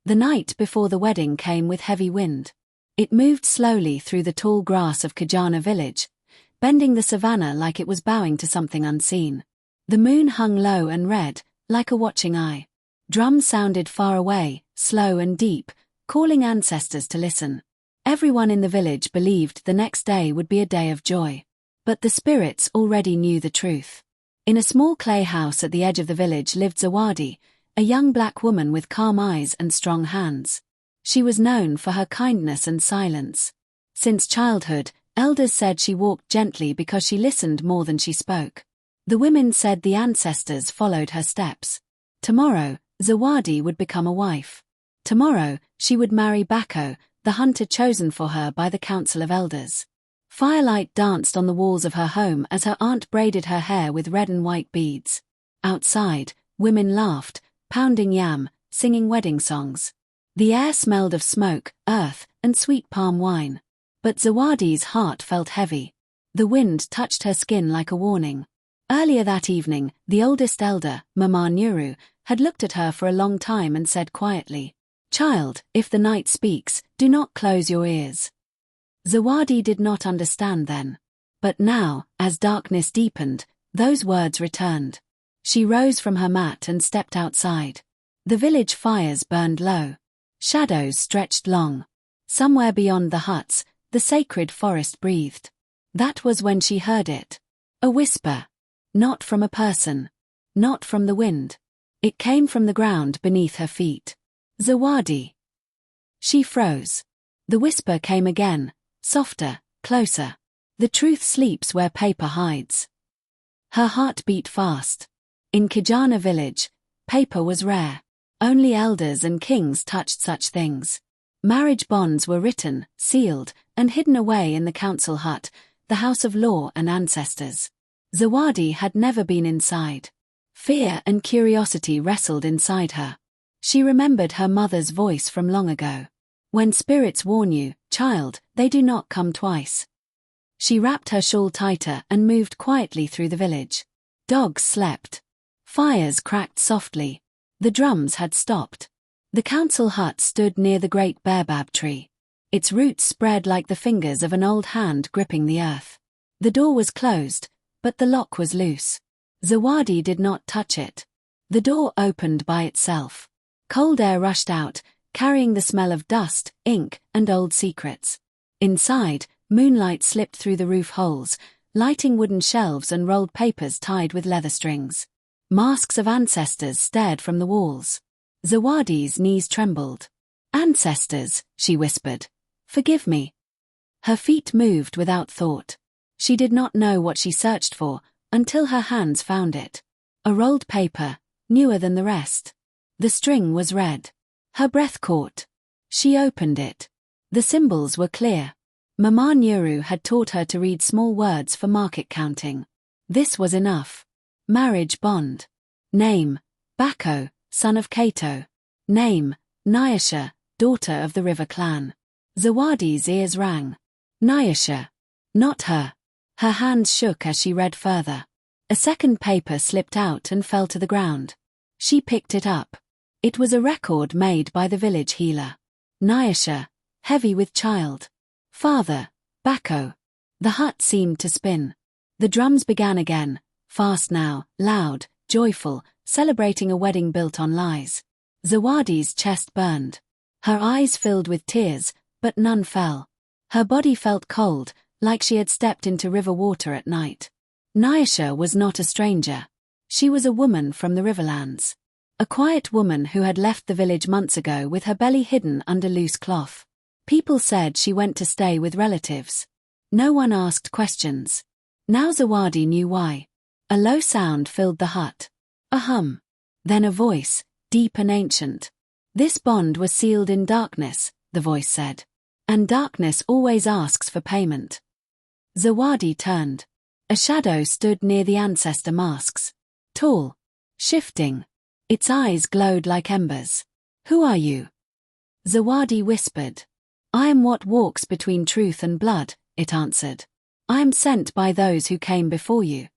The night before the wedding came with heavy wind. It moved slowly through the tall grass of Kajana village, bending the savannah like it was bowing to something unseen. The moon hung low and red, like a watching eye. Drums sounded far away, slow and deep, calling ancestors to listen. Everyone in the village believed the next day would be a day of joy. But the spirits already knew the truth. In a small clay house at the edge of the village lived Zawadi, a young black woman with calm eyes and strong hands. She was known for her kindness and silence. Since childhood, elders said she walked gently because she listened more than she spoke. The women said the ancestors followed her steps. Tomorrow, Zawadi would become a wife. Tomorrow, she would marry Bako, the hunter chosen for her by the council of elders. Firelight danced on the walls of her home as her aunt braided her hair with red and white beads. Outside, women laughed, pounding yam, singing wedding songs. The air smelled of smoke, earth, and sweet palm wine. But Zawadi's heart felt heavy. The wind touched her skin like a warning. Earlier that evening, the oldest elder, Mama Nuru, had looked at her for a long time and said quietly, "Child, if the night speaks, do not close your ears." Zawadi did not understand then. But now, as darkness deepened, those words returned. She rose from her mat and stepped outside. The village fires burned low. Shadows stretched long. Somewhere beyond the huts, the sacred forest breathed. That was when she heard it. A whisper. Not from a person. Not from the wind. It came from the ground beneath her feet. Zawadi. She froze. The whisper came again, softer, closer. The truth sleeps where paper hides. Her heart beat fast. In Kijana village, paper was rare. Only elders and kings touched such things. Marriage bonds were written, sealed, and hidden away in the council hut, the house of law and ancestors. Zawadi had never been inside. Fear and curiosity wrestled inside her. She remembered her mother's voice from long ago. When spirits warn you, child, they do not come twice. She wrapped her shawl tighter and moved quietly through the village. Dogs slept. Fires cracked softly. The drums had stopped. The council hut stood near the great baobab tree. Its roots spread like the fingers of an old hand gripping the earth. The door was closed, but the lock was loose. Zawadi did not touch it. The door opened by itself. Cold air rushed out, carrying the smell of dust, ink, and old secrets. Inside, moonlight slipped through the roof holes, lighting wooden shelves and rolled papers tied with leather strings. Masks of ancestors stared from the walls. Zawadi's knees trembled. "Ancestors," she whispered. "Forgive me." Her feet moved without thought. She did not know what she searched for, until her hands found it. A rolled paper, newer than the rest. The string was red. Her breath caught. She opened it. The symbols were clear. Mama Nuru had taught her to read small words for market counting. This was enough. Marriage bond. Name, Bako, son of Kato. Name, Nyasha, daughter of the river clan. Zawadi's ears rang. Nyasha. Not her. Her hands shook as she read further. A second paper slipped out and fell to the ground. She picked it up. It was a record made by the village healer. Nyasha, heavy with child. Father, Bako. The hut seemed to spin. The drums began again, fast now, loud, joyful, celebrating a wedding built on lies. Zawadi's chest burned. Her eyes filled with tears, but none fell. Her body felt cold, like she had stepped into river water at night. Nyasha was not a stranger. She was a woman from the riverlands. A quiet woman who had left the village months ago with her belly hidden under loose cloth. People said she went to stay with relatives. No one asked questions. Now Zawadi knew why. A low sound filled the hut. A hum. Then a voice, deep and ancient. "This bond was sealed in darkness," the voice said. "And darkness always asks for payment." Zawadi turned. A shadow stood near the ancestor masks. Tall. Shifting. Its eyes glowed like embers. "Who are you?" Zawadi whispered. "I am what walks between truth and blood," it answered. "I am sent by those who came before you."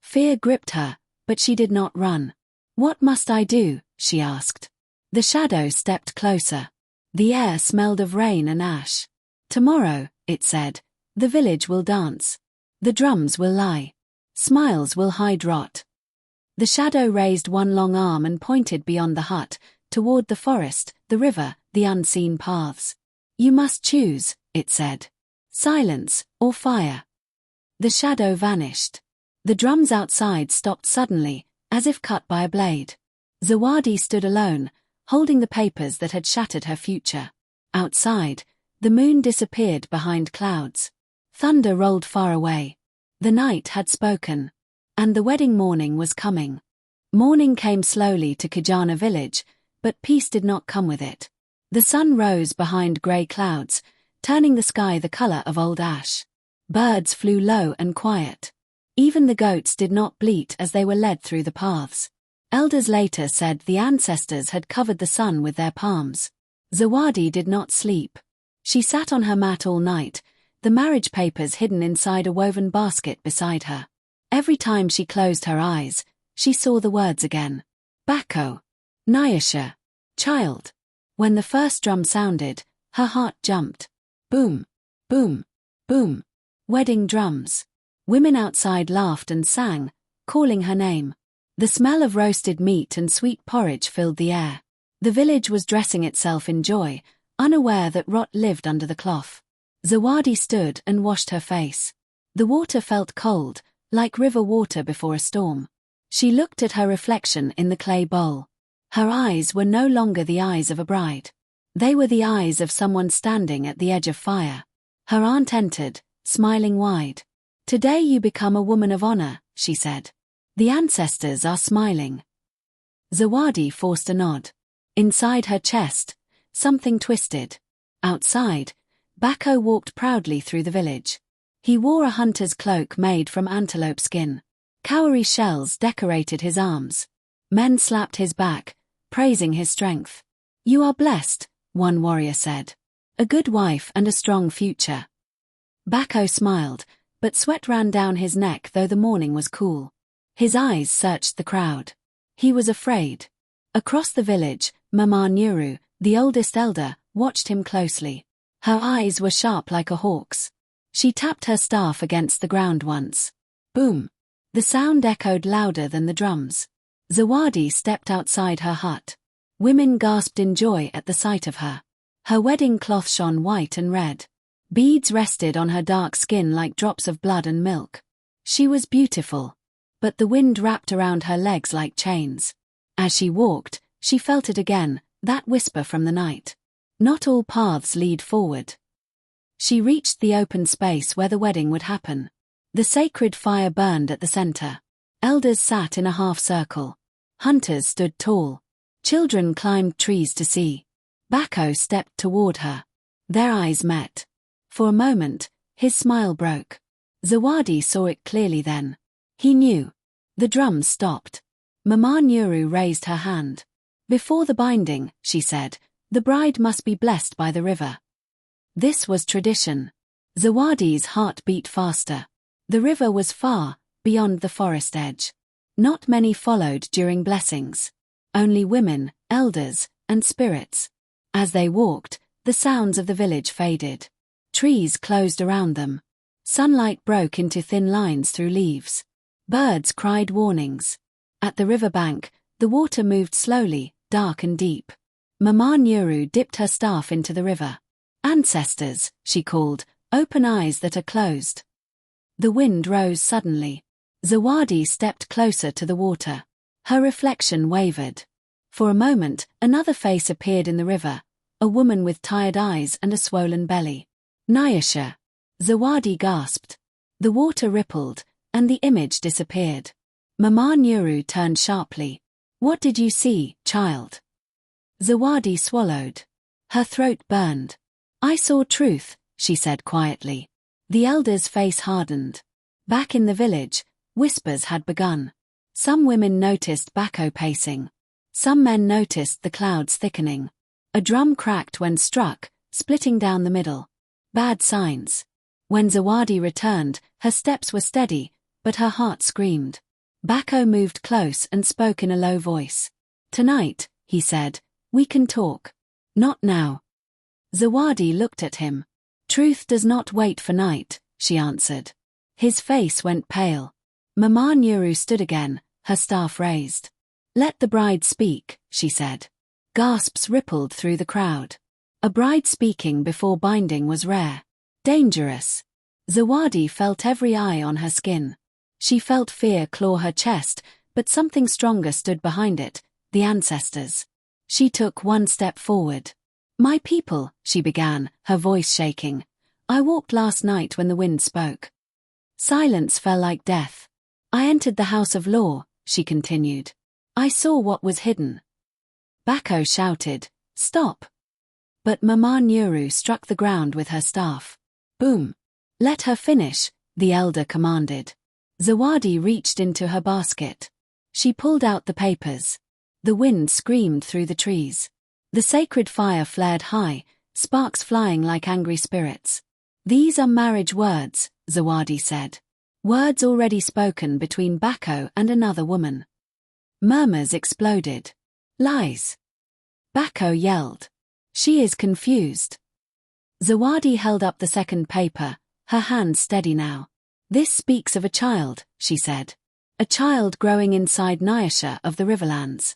Fear gripped her, but she did not run. "What must I do?" she asked. The shadow stepped closer. The air smelled of rain and ash. Tomorrow, it said, the village will dance. The drums will lie. Smiles will hide rot. The shadow raised one long arm and pointed beyond the hut, toward the forest, the river, the unseen paths. You must choose, it said. Silence, or fire. The shadow vanished. The drums outside stopped suddenly, as if cut by a blade. Zawadi stood alone, holding the papers that had shattered her future. Outside, the moon disappeared behind clouds. Thunder rolled far away. The night had spoken. And the wedding morning was coming. Morning came slowly to Kijana village, but peace did not come with it. The sun rose behind grey clouds, turning the sky the colour of old ash. Birds flew low and quiet. Even the goats did not bleat as they were led through the paths. Elders later said the ancestors had covered the sun with their palms. Zawadi did not sleep. She sat on her mat all night, the marriage papers hidden inside a woven basket beside her. Every time she closed her eyes, she saw the words again. Bako. Nyasha. Child. When the first drum sounded, her heart jumped. Boom. Boom. Boom. Wedding drums. Women outside laughed and sang, calling her name. The smell of roasted meat and sweet porridge filled the air. The village was dressing itself in joy, unaware that rot lived under the cloth. Zawadi stood and washed her face. The water felt cold, like river water before a storm. She looked at her reflection in the clay bowl. Her eyes were no longer the eyes of a bride. They were the eyes of someone standing at the edge of fire. Her aunt entered, smiling wide. Today you become a woman of honor, she said. The ancestors are smiling. Zawadi forced a nod. Inside her chest, something twisted. Outside, Bako walked proudly through the village. He wore a hunter's cloak made from antelope skin. Cowrie shells decorated his arms. Men slapped his back, praising his strength. You are blessed, one warrior said. A good wife and a strong future. Bako smiled, but sweat ran down his neck though the morning was cool. His eyes searched the crowd. He was afraid. Across the village, Mama Nuru, the oldest elder, watched him closely. Her eyes were sharp like a hawk's. She tapped her staff against the ground once. Boom! The sound echoed louder than the drums. Zawadi stepped outside her hut. Women gasped in joy at the sight of her. Her wedding cloth shone white and red. Beads rested on her dark skin like drops of blood and milk. She was beautiful. But the wind wrapped around her legs like chains. As she walked, she felt it again, that whisper from the night. Not all paths lead forward. She reached the open space where the wedding would happen. The sacred fire burned at the center. Elders sat in a half-circle. Hunters stood tall. Children climbed trees to see. Bako stepped toward her. Their eyes met. For a moment, his smile broke. Zawadi saw it clearly then. He knew. The drums stopped. Mama Nuru raised her hand. Before the binding, she said, the bride must be blessed by the river. This was tradition. Zawadi's heart beat faster. The river was far, beyond the forest edge. Not many followed during blessings. Only women, elders, and spirits. As they walked, the sounds of the village faded. Trees closed around them. Sunlight broke into thin lines through leaves. Birds cried warnings. At the riverbank, the water moved slowly, dark and deep. Mama Nuru dipped her staff into the river. Ancestors, she called, open eyes that are closed. The wind rose suddenly. Zawadi stepped closer to the water. Her reflection wavered. For a moment, another face appeared in the river, a woman with tired eyes and a swollen belly. Nyasha. Zawadi gasped. The water rippled, and the image disappeared. Mama Nuru turned sharply. What did you see, child? Zawadi swallowed. Her throat burned. I saw truth, she said quietly. The elder's face hardened. Back in the village, whispers had begun. Some women noticed Bako pacing. Some men noticed the clouds thickening. A drum cracked when struck, splitting down the middle. Bad signs. When Zawadi returned, her steps were steady, but her heart screamed. Bako moved close and spoke in a low voice. Tonight, he said, We can talk. Not now. Zawadi looked at him. Truth does not wait for night, she answered. His face went pale. Mama Nuru stood again, her staff raised. Let the bride speak, she said. Gasps rippled through the crowd. A bride speaking before binding was rare. Dangerous. Zawadi felt every eye on her skin. She felt fear claw her chest, but something stronger stood behind it, the ancestors. She took one step forward. My people, she began, her voice shaking. I walked last night when the wind spoke. Silence fell like death. I entered the house of law, she continued. I saw what was hidden. Bako shouted, stop. But Mama Nuru struck the ground with her staff. Boom. Let her finish, the elder commanded. Zawadi reached into her basket. She pulled out the papers. The wind screamed through the trees. The sacred fire flared high, sparks flying like angry spirits. These are marriage words, Zawadi said. Words already spoken between Bako and another woman. Murmurs exploded. Lies. Bako yelled. She is confused. Zawadi held up the second paper, her hand steady now. This speaks of a child, she said. A child growing inside Nyasha of the Riverlands.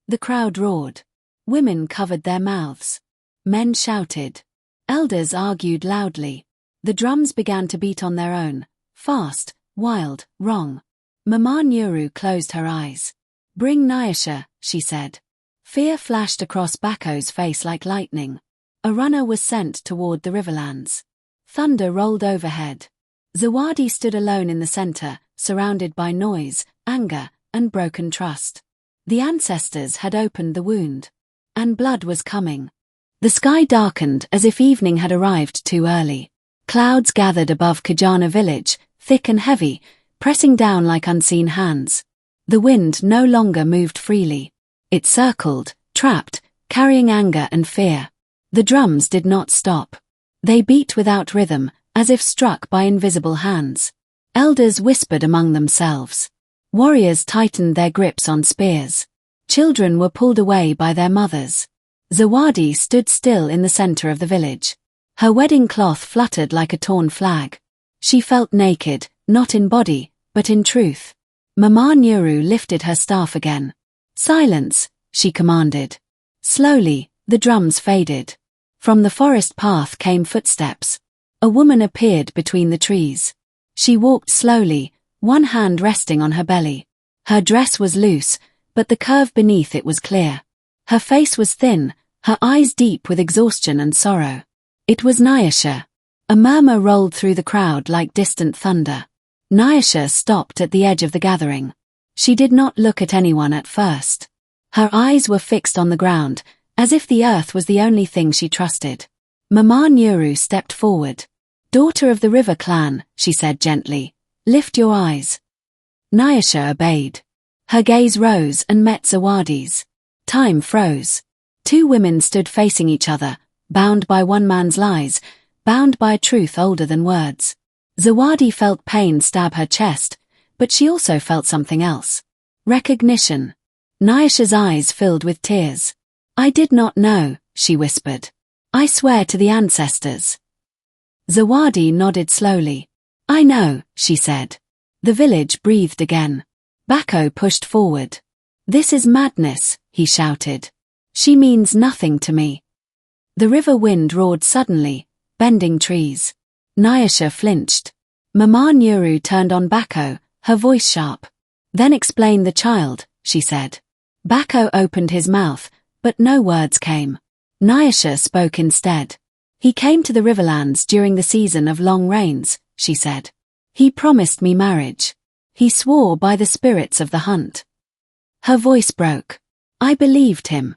The crowd roared. Women covered their mouths. Men shouted. Elders argued loudly. The drums began to beat on their own. Fast, wild, wrong. Mama Nuru closed her eyes. Bring Nyasha, she said. Fear flashed across Bako's face like lightning. A runner was sent toward the Riverlands. Thunder rolled overhead. Zawadi stood alone in the center, surrounded by noise, anger, and broken trust. The ancestors had opened the wound. And blood was coming. The sky darkened as if evening had arrived too early. Clouds gathered above Kajana village, thick and heavy, pressing down like unseen hands. The wind no longer moved freely. It circled, trapped, carrying anger and fear. The drums did not stop. They beat without rhythm, as if struck by invisible hands. Elders whispered among themselves. Warriors tightened their grips on spears. Children were pulled away by their mothers. Zawadi stood still in the center of the village. Her wedding cloth fluttered like a torn flag. She felt naked, not in body, but in truth. Mama Nuru lifted her staff again. Silence, she commanded. Slowly, the drums faded. From the forest path came footsteps. A woman appeared between the trees. She walked slowly, one hand resting on her belly. Her dress was loose, but the curve beneath it was clear. Her face was thin, her eyes deep with exhaustion and sorrow. It was Nyasha. A murmur rolled through the crowd like distant thunder. Nyasha stopped at the edge of the gathering. She did not look at anyone at first. Her eyes were fixed on the ground, as if the earth was the only thing she trusted. Mama Nuru stepped forward. Daughter of the river clan, she said gently, lift your eyes. Nyasha obeyed. Her gaze rose and met Zawadi's. Time froze. Two women stood facing each other, bound by one man's lies, bound by a truth older than words. Zawadi felt pain stab her chest, but she also felt something else. Recognition. Nyasha's eyes filled with tears. I did not know, she whispered. I swear to the ancestors. Zawadi nodded slowly. I know, she said. The village breathed again. Bako pushed forward. This is madness, he shouted. She means nothing to me. The river wind roared suddenly, bending trees. Nyasha flinched. Mama Nuru turned on Bako, her voice sharp. Then explain the child, she said. Bako opened his mouth, but no words came. Nyasha spoke instead. He came to the Riverlands during the season of long rains, she said. He promised me marriage. He swore by the spirits of the hunt. Her voice broke. I believed him.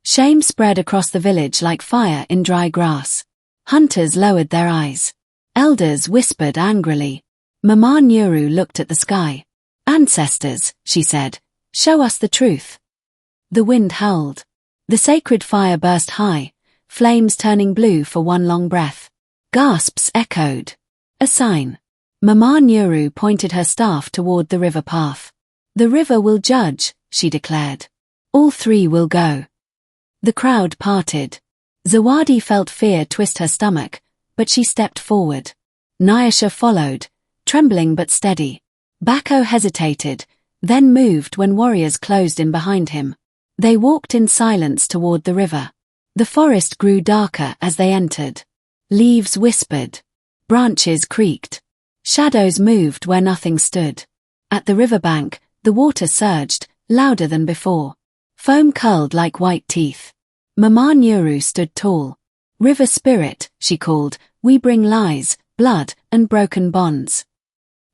Shame spread across the village like fire in dry grass. Hunters lowered their eyes. Elders whispered angrily. Mama Nuru looked at the sky. Ancestors, she said, show us the truth. The wind howled. The sacred fire burst high, flames turning blue for one long breath. Gasps echoed. A sign. Mama Nuru pointed her staff toward the river path. The river will judge, she declared. All three will go. The crowd parted. Zawadi felt fear twist her stomach, but she stepped forward. Nyasha followed, trembling but steady. Bako hesitated, then moved when warriors closed in behind him. They walked in silence toward the river. The forest grew darker as they entered. Leaves whispered. Branches creaked. Shadows moved where nothing stood. At the riverbank, the water surged, louder than before. Foam curled like white teeth. Mama Nyuru stood tall. "River spirit," she called, "we bring lies, blood, and broken bonds."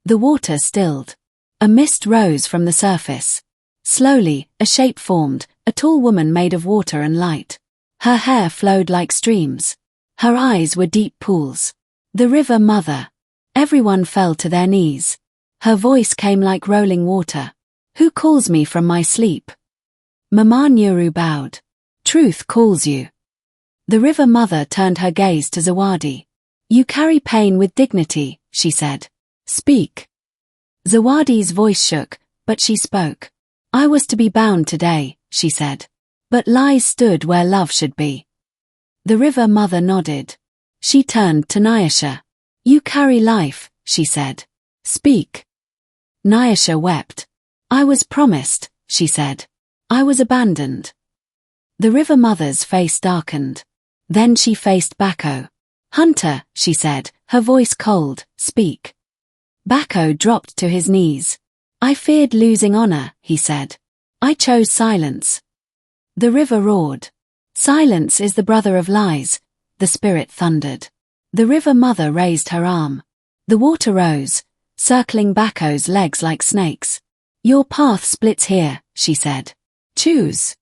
The water stilled. A mist rose from the surface. Slowly, a shape formed, a tall woman made of water and light. Her hair flowed like streams. Her eyes were deep pools. The River Mother. Everyone fell to their knees. Her voice came like rolling water. "Who calls me from my sleep?" Mama Nyuru bowed. "Truth calls you." The River Mother turned her gaze to Zawadi. "You carry pain with dignity," she said. "Speak." Zawadi's voice shook, but she spoke. "I was to be bound today," she said. "But lies stood where love should be." The River Mother nodded. She turned to Nyasha. "You carry life," she said. "Speak." Nyasha wept. "I was promised," she said. "I was abandoned." The River Mother's face darkened. Then she faced Bako. "Hunter," she said, her voice cold, "speak." Bako dropped to his knees. "I feared losing honor," he said. "I chose silence." The river roared. "Silence is the brother of lies," the spirit thundered. The River Mother raised her arm. The water rose, circling Bako's legs like snakes. "Your path splits here," she said. "Choose."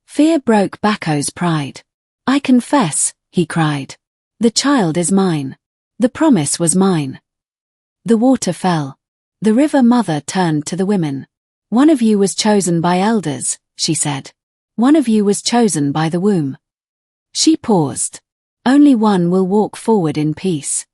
Fear broke Bako's pride. "I confess," he cried. "The child is mine. The promise was mine." The water fell. The River Mother turned to the women. "One of you was chosen by elders," she said. "One of you was chosen by the womb." She paused. "Only one will walk forward in peace."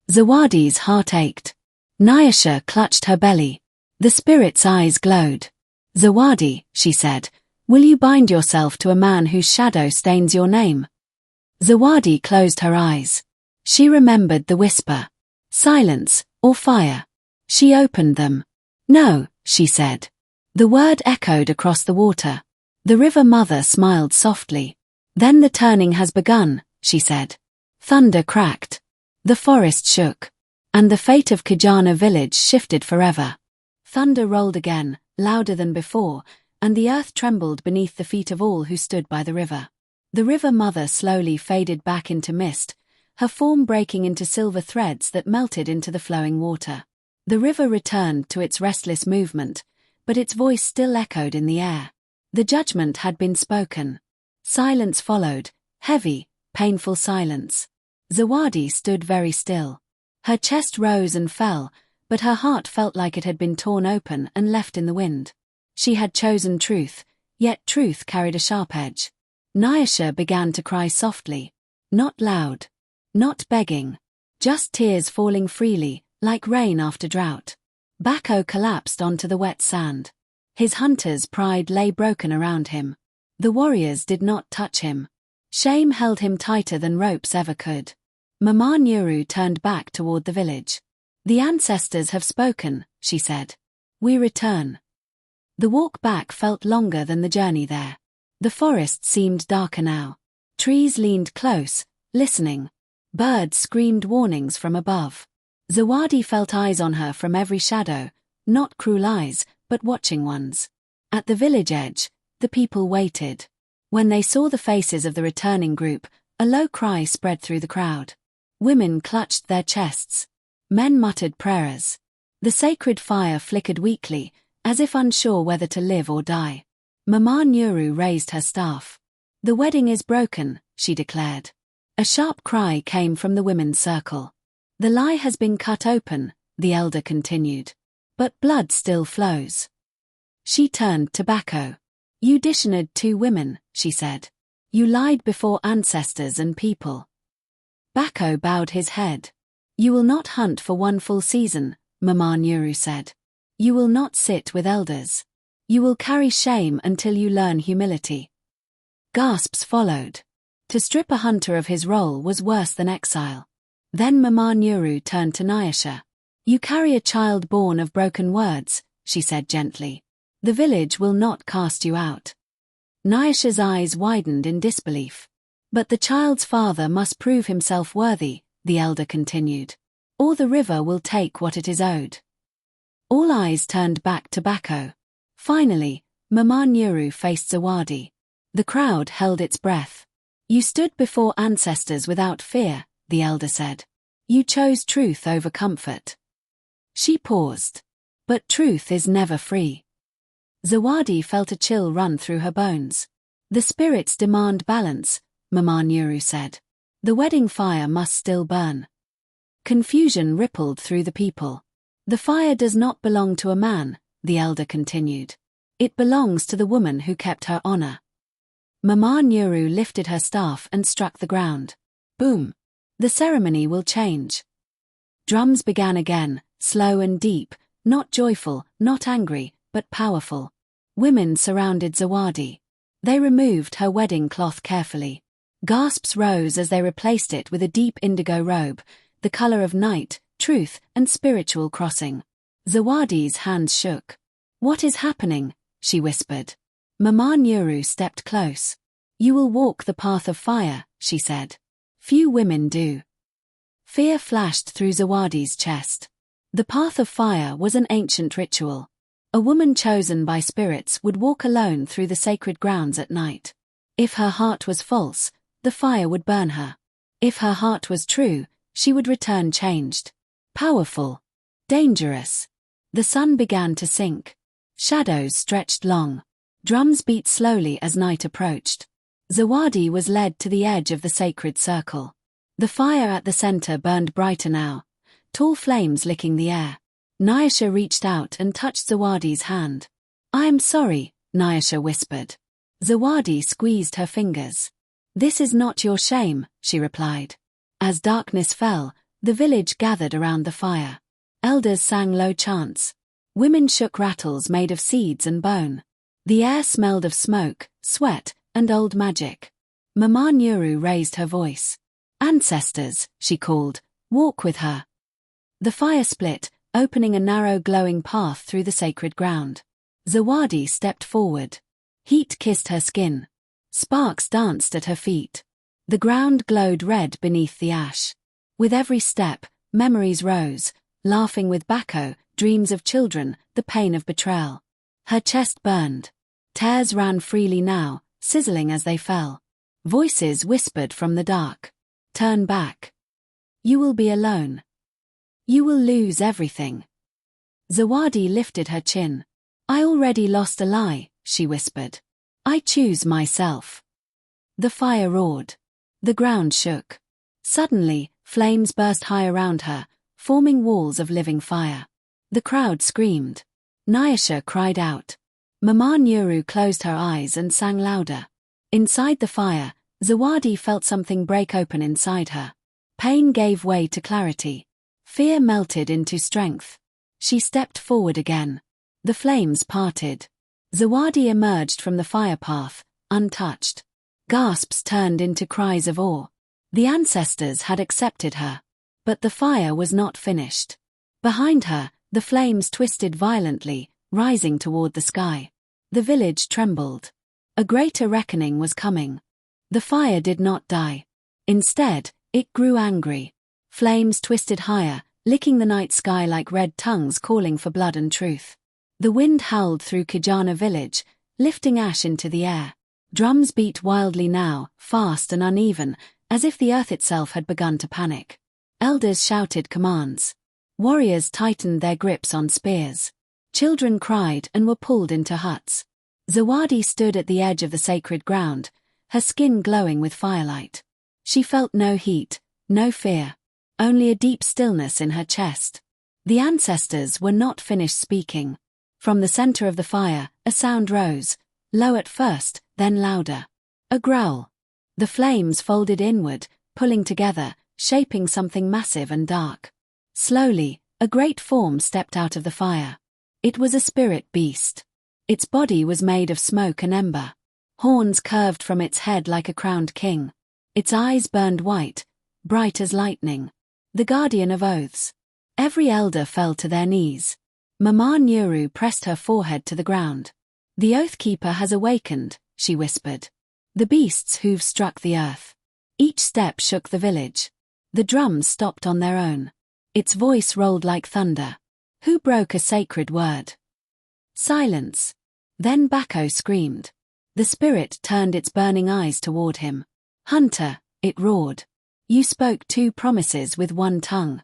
Zawadi's heart ached. Nyasha clutched her belly. The spirit's eyes glowed. "Zawadi," she said, "will you bind yourself to a man whose shadow stains your name?" Zawadi closed her eyes. She remembered the whisper. "Silence, or fire." She opened them. "No," she said. The word echoed across the water. The River Mother smiled softly. "Then the turning has begun," she said. Thunder cracked. The forest shook. And the fate of Kijana village shifted forever. Thunder rolled again, louder than before, and the earth trembled beneath the feet of all who stood by the river. The River Mother slowly faded back into mist, her form breaking into silver threads that melted into the flowing water. The river returned to its restless movement, but its voice still echoed in the air. The judgment had been spoken. Silence followed, heavy, painful silence. Zawadi stood very still. Her chest rose and fell, but her heart felt like it had been torn open and left in the wind. She had chosen truth, yet truth carried a sharp edge. Nyasha began to cry softly. Not loud. Not begging. Just tears falling freely, like rain after drought. Bako collapsed onto the wet sand. His hunter's pride lay broken around him. The warriors did not touch him. Shame held him tighter than ropes ever could. Mama Nyuru turned back toward the village. "The ancestors have spoken," she said. "We return." The walk back felt longer than the journey there. The forest seemed darker now. Trees leaned close, listening. Birds screamed warnings from above. Zawadi felt eyes on her from every shadow, not cruel eyes, but watching ones. At the village edge, the people waited. When they saw the faces of the returning group, a low cry spread through the crowd. Women clutched their chests. Men muttered prayers. The sacred fire flickered weakly, as if unsure whether to live or die. Mama Nyuru raised her staff. "The wedding is broken," she declared. A sharp cry came from the women's circle. "The lie has been cut open," the elder continued. "But blood still flows." She turned to Bako. "You dishonored 2 women," she said. "You lied before ancestors and people." Bako bowed his head. "You will not hunt for 1 full season," Mama Nyuru said. "You will not sit with elders. You will carry shame until you learn humility." Gasps followed. To strip a hunter of his role was worse than exile. Then Mama Nyuru turned to Nyasha. "You carry a child born of broken words," she said gently. "The village will not cast you out." Nyasha's eyes widened in disbelief. "But the child's father must prove himself worthy," the elder continued. "Or the river will take what it is owed." All eyes turned back to Bako. Finally, Mama Nyuru faced Zawadi. The crowd held its breath. "You stood before ancestors without fear," the elder said. "You chose truth over comfort." She paused. "But truth is never free." Zawadi felt a chill run through her bones. "The spirits demand balance," Mama Nyuru said. "The wedding fire must still burn." Confusion rippled through the people. "The fire does not belong to a man," the elder continued. "It belongs to the woman who kept her honor." Mama Nyuru lifted her staff and struck the ground. Boom! "The ceremony will change." Drums began again, slow and deep, not joyful, not angry, but powerful. Women surrounded Zawadi. They removed her wedding cloth carefully. Gasps rose as they replaced it with a deep indigo robe, the color of night, truth, and spiritual crossing. Zawadi's hands shook. "What is happening?" she whispered. Mama Nyuru stepped close. "You will walk the path of fire," she said. "Few women do." Fear flashed through Zawadi's chest. The path of fire was an ancient ritual. A woman chosen by spirits would walk alone through the sacred grounds at night. If her heart was false, the fire would burn her. If her heart was true, she would return changed. Powerful. Dangerous. The sun began to sink. Shadows stretched long. Drums beat slowly as night approached. Zawadi was led to the edge of the sacred circle. The fire at the center burned brighter now, tall flames licking the air. Nyasha reached out and touched Zawadi's hand. "I am sorry," Nyasha whispered. Zawadi squeezed her fingers. "This is not your shame," she replied. As darkness fell, the village gathered around the fire. Elders sang low chants. Women shook rattles made of seeds and bone. The air smelled of smoke, sweat, and old magic. Mama Nyuru raised her voice. "Ancestors," she called, "walk with her." The fire split, opening a narrow glowing path through the sacred ground. Zawadi stepped forward. Heat kissed her skin. Sparks danced at her feet. The ground glowed red beneath the ash. With every step, memories rose, laughing with Bako, dreams of children, the pain of betrayal. Her chest burned. Tears ran freely now, sizzling as they fell. Voices whispered from the dark. "Turn back. You will be alone. You will lose everything." Zawadi lifted her chin. "I already lost a lie," she whispered. "I choose myself." The fire roared. The ground shook. Suddenly, flames burst high around her, forming walls of living fire. The crowd screamed. Nyasha cried out. Mama Nyuru closed her eyes and sang louder. Inside the fire, Zawadi felt something break open inside her. Pain gave way to clarity. Fear melted into strength. She stepped forward again. The flames parted. Zawadi emerged from the fire path, untouched. Gasps turned into cries of awe. The ancestors had accepted her. But the fire was not finished. Behind her, the flames twisted violently, rising toward the sky. The village trembled. A greater reckoning was coming. The fire did not die. Instead, it grew angry. Flames twisted higher, licking the night sky like red tongues calling for blood and truth. The wind howled through Kijana village, lifting ash into the air. Drums beat wildly now, fast and uneven, as if the earth itself had begun to panic. Elders shouted commands. Warriors tightened their grips on spears. Children cried and were pulled into huts. Zawadi stood at the edge of the sacred ground, her skin glowing with firelight. She felt no heat, no fear, only a deep stillness in her chest. The ancestors were not finished speaking. From the center of the fire, a sound rose, low at first, then louder. A growl. The flames folded inward, pulling together, shaping something massive and dark. Slowly, a great form stepped out of the fire. It was a spirit beast. Its body was made of smoke and ember. Horns curved from its head like a crowned king. Its eyes burned white, bright as lightning. The guardian of oaths. Every elder fell to their knees. Mama Nyuru pressed her forehead to the ground. The Oathkeeper has awakened, she whispered. The beast's hooves struck the earth. Each step shook the village. The drums stopped on their own. Its voice rolled like thunder. Who broke a sacred word? Silence. Then Bako screamed. The spirit turned its burning eyes toward him. Hunter, it roared. You spoke 2 promises with 1 tongue.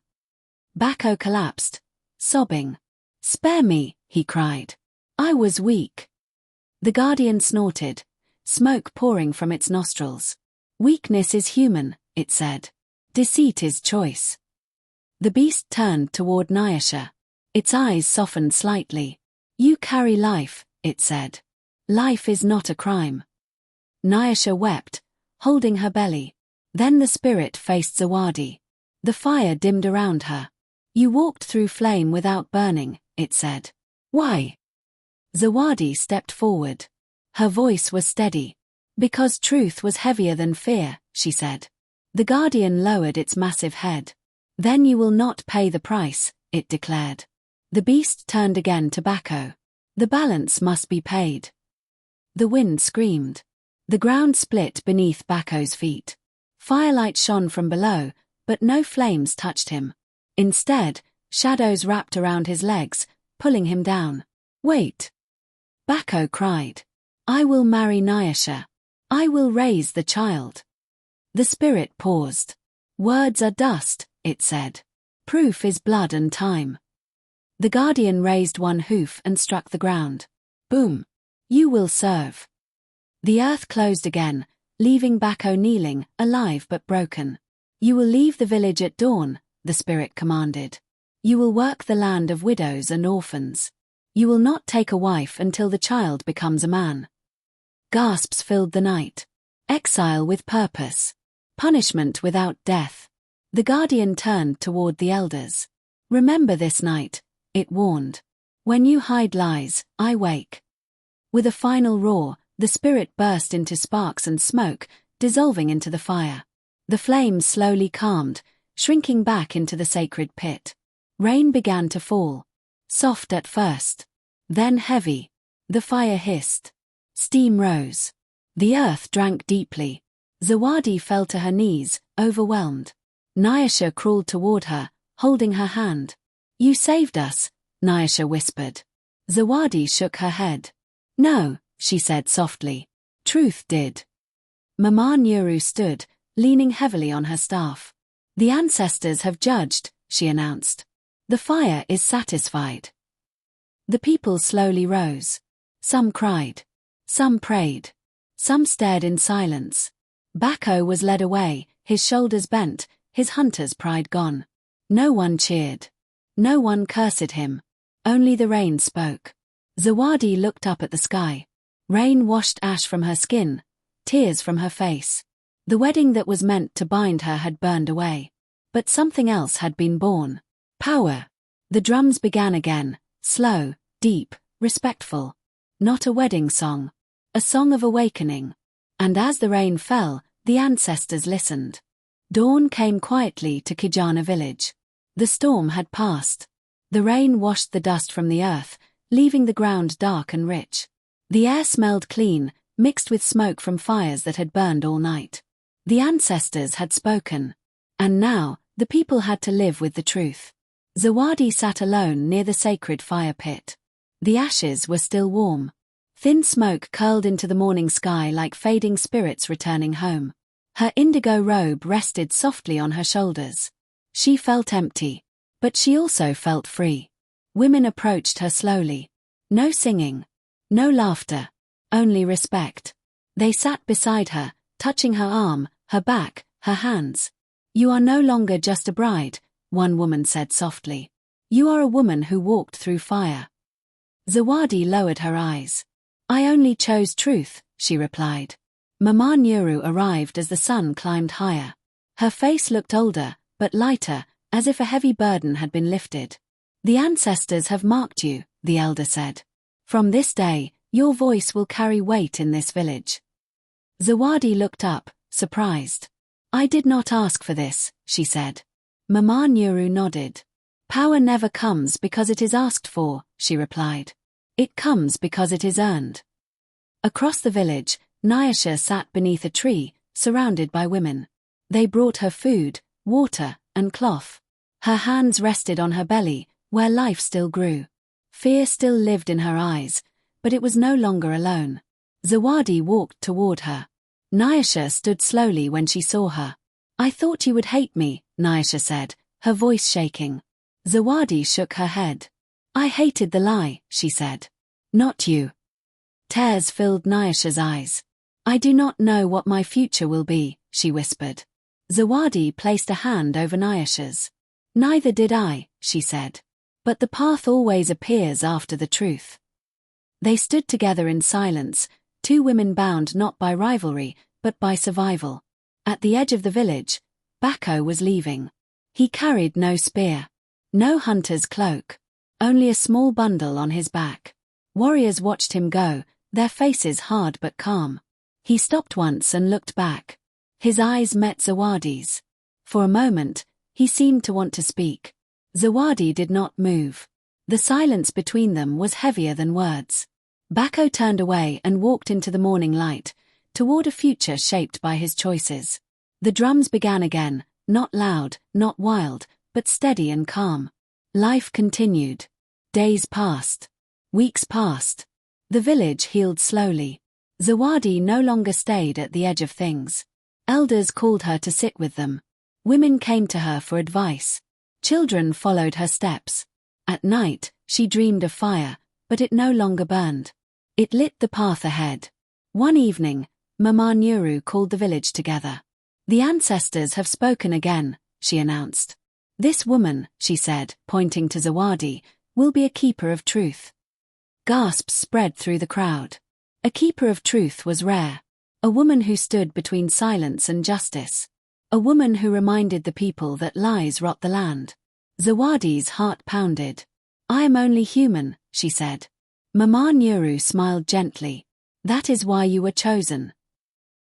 Bako collapsed, sobbing. Spare me, he cried. I was weak. The guardian snorted, smoke pouring from its nostrils. Weakness is human, it said. Deceit is choice. The beast turned toward Nyasha. Its eyes softened slightly. You carry life, it said. Life is not a crime. Nyasha wept, holding her belly. Then the spirit faced Zawadi. The fire dimmed around her. You walked through flame without burning, it said. Why? Zawadi stepped forward. Her voice was steady. Because truth was heavier than fear, she said. The guardian lowered its massive head. Then you will not pay the price, it declared. The beast turned again to Bako. The balance must be paid. The wind screamed. The ground split beneath Bako's feet. Firelight shone from below, but no flames touched him. Instead, shadows wrapped around his legs, pulling him down. Wait! Bako cried. I will marry Nyasha. I will raise the child. The spirit paused. Words are dust, it said. Proof is blood and time. The guardian raised 1 hoof and struck the ground. Boom! You will serve. The earth closed again, leaving Bako kneeling, alive but broken. You will leave the village at dawn, the spirit commanded. You will work the land of widows and orphans. You will not take a wife until the child becomes a man. Gasps filled the night. Exile with purpose. Punishment without death. The guardian turned toward the elders. Remember this night, it warned. When you hide lies, I wake. With a final roar, the spirit burst into sparks and smoke, dissolving into the fire. The flames slowly calmed, shrinking back into the sacred pit. Rain began to fall. Soft at first. Then heavy. The fire hissed. Steam rose. The earth drank deeply. Zawadi fell to her knees, overwhelmed. Nyasha crawled toward her, holding her hand. You saved us, Nyasha whispered. Zawadi shook her head. No, she said softly. Truth did. Mama Nyuru stood, leaning heavily on her staff. The ancestors have judged, she announced. The fire is satisfied. The people slowly rose. Some cried. Some prayed. Some stared in silence. Bako was led away, his shoulders bent, his hunter's pride gone. No one cheered. No one cursed him. Only the rain spoke. Zawadi looked up at the sky. Rain washed ash from her skin, tears from her face. The wedding that was meant to bind her had burned away. But something else had been born. Power. The drums began again, slow, deep, respectful. Not a wedding song. A song of awakening. And as the rain fell, the ancestors listened. Dawn came quietly to Kijana village. The storm had passed. The rain washed the dust from the earth, leaving the ground dark and rich. The air smelled clean, mixed with smoke from fires that had burned all night. The ancestors had spoken. And now, the people had to live with the truth. Zawadi sat alone near the sacred fire pit. The ashes were still warm. Thin smoke curled into the morning sky like fading spirits returning home. Her indigo robe rested softly on her shoulders. She felt empty. But she also felt free. Women approached her slowly. No singing. No laughter. Only respect. They sat beside her, touching her arm, her back, her hands. You are no longer just a bride, one woman said softly. You are a woman who walked through fire. Zawadi lowered her eyes. I only chose truth, she replied. Mama Nyuru arrived as the sun climbed higher. Her face looked older, but lighter, as if a heavy burden had been lifted. The ancestors have marked you, the elder said. From this day, your voice will carry weight in this village. Zawadi looked up, surprised. I did not ask for this, she said. Mama Nuru nodded. Power never comes because it is asked for, she replied. It comes because it is earned. Across the village, Nyasha sat beneath a tree, surrounded by women. They brought her food, water, and cloth. Her hands rested on her belly, where life still grew. Fear still lived in her eyes, but it was no longer alone. Zawadi walked toward her. Nyasha stood slowly when she saw her. I thought you would hate me, Nyasha said, her voice shaking. Zawadi shook her head. I hated the lie, she said. Not you. Tears filled Nyasha's eyes. I do not know what my future will be, she whispered. Zawadi placed a hand over Nyasha's. Neither did I, she said. But the path always appears after the truth. They stood together in silence, two women bound not by rivalry, but by survival. At the edge of the village, Bako was leaving. He carried no spear. No hunter's cloak. Only a small bundle on his back. Warriors watched him go, their faces hard but calm. He stopped once and looked back. His eyes met Zawadi's. For a moment, he seemed to want to speak. Zawadi did not move. The silence between them was heavier than words. Bako turned away and walked into the morning light, toward a future shaped by his choices. The drums began again, not loud, not wild, but steady and calm. Life continued. Days passed. Weeks passed. The village healed slowly. Zawadi no longer stayed at the edge of things. Elders called her to sit with them. Women came to her for advice. Children followed her steps. At night, she dreamed of fire, but it no longer burned. It lit the path ahead. One evening, Mama Nuru called the village together. The ancestors have spoken again, she announced. This woman, she said, pointing to Zawadi, will be a keeper of truth. Gasps spread through the crowd. A keeper of truth was rare. A woman who stood between silence and justice. A woman who reminded the people that lies rot the land. Zawadi's heart pounded. I am only human, she said. Mama Nuru smiled gently. That is why you were chosen.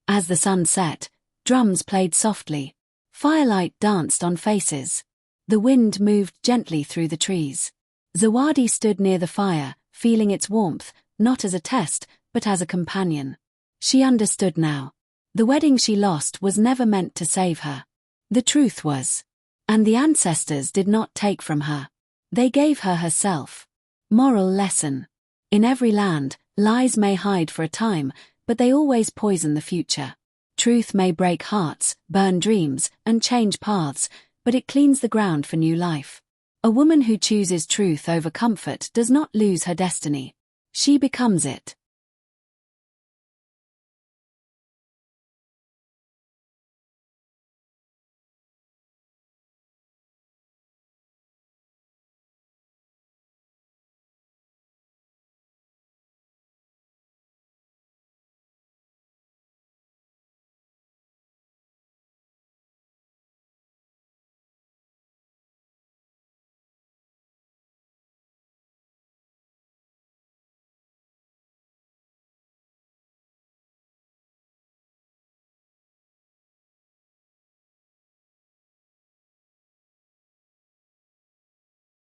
As the sun set, drums played softly. Firelight danced on faces. The wind moved gently through the trees. Zawadi stood near the fire, feeling its warmth, not as a test, but as a companion. She understood now. The wedding she lost was never meant to save her. The truth was. And the ancestors did not take from her. They gave her herself. Moral lesson. In every land, lies may hide for a time, but they always poison the future. Truth may break hearts, burn dreams, and change paths, but it cleans the ground for new life. A woman who chooses truth over comfort does not lose her destiny. She becomes it.